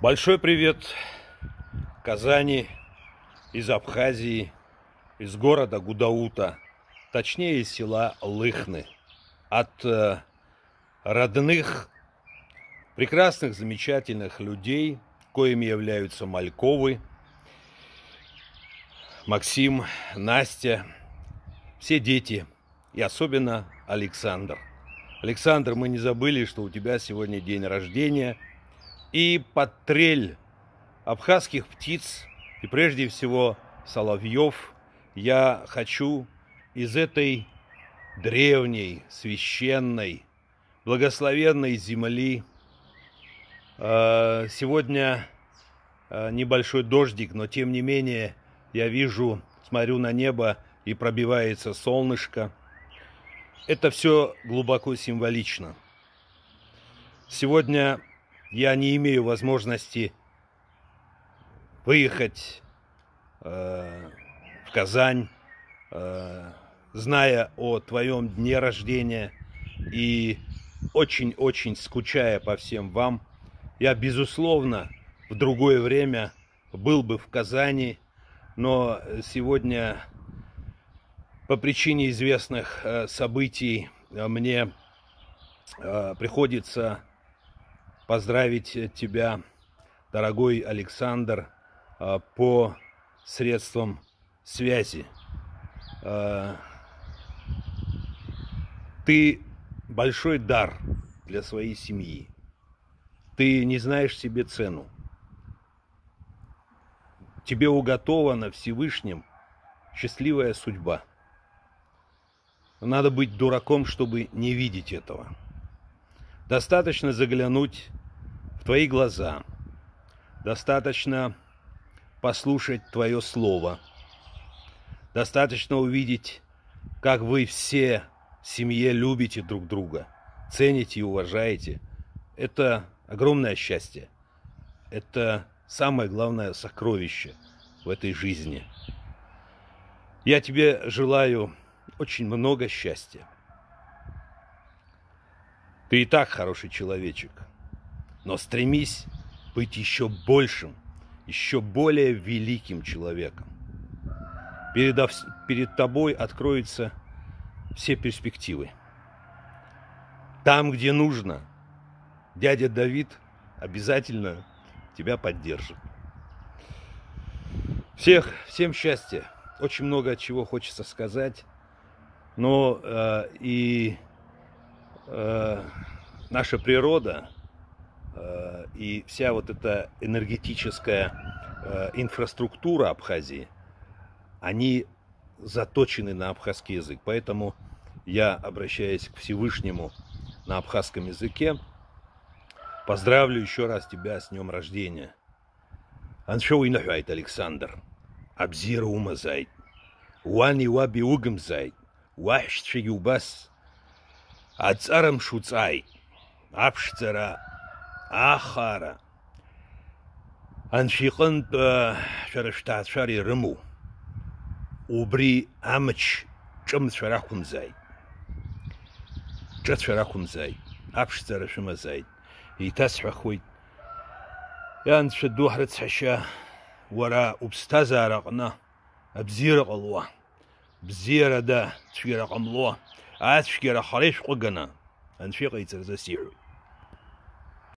Большой привет Казани, из Абхазии, из города Гудаута, точнее из села Лыхны, от родных, прекрасных, замечательных людей, коими являются Мальковы, Максим, Настя, все дети и особенно Александр. Александр, мы не забыли, что у тебя сегодня день рождения, и под трель абхазских птиц и прежде всего соловьев я хочу из этой древней, священной, благословенной земли. Сегодня небольшой дождик, но тем не менее я вижу, смотрю на небо и пробивается солнышко. Это все глубоко символично. Сегодня я не имею возможности выехать в Казань, зная о твоем дне рождения и очень-очень скучая по всем вам. Я, безусловно, в другое время был бы в Казани, но сегодня по причине известных событий мне приходится поздравить тебя, дорогой Александр, по средствам связи. Ты большой дар для своей семьи. Ты не знаешь себе цену. Тебе уготована Всевышним счастливая судьба. Надо быть дураком, чтобы не видеть этого. Достаточно заглянуть в твои глаза. Достаточно послушать твое слово. Достаточно увидеть, как вы все в семье любите друг друга, цените и уважаете. Это огромное счастье. Это самое главное сокровище в этой жизни. Я тебе желаю очень много счастья. Ты и так хороший человечек, но стремись быть еще большим, еще более великим человеком. Перед тобой откроются все перспективы. Там, где нужно, дядя Давид обязательно тебя поддержит. Всем счастья. Очень много чего хочется сказать, но наша природа и вся вот эта энергетическая инфраструктура Абхазии, они заточены на абхазский язык. Поэтому я, обращаясь к Всевышнему на абхазском языке, поздравлю еще раз тебя с днем рождения. Аншоу инахайт, Александр. Абзира умазайт. Уани ваби угмзайт. Вахшчи юбас. Ацарам шуцайт. Апшцара. Ахара. Аншиқант шараштат шари рыму. Убри амч чым шарахумзайт. Чат шарахумзайт. Апшцара шумазайт. И тасхахуйт. Ян шаду храцхаша. Вара убстазарақна. Абзира қалуа. Бзира да тшгира қамлуа. Атшгира хариш қугана. Аншиқа ицарзасиху.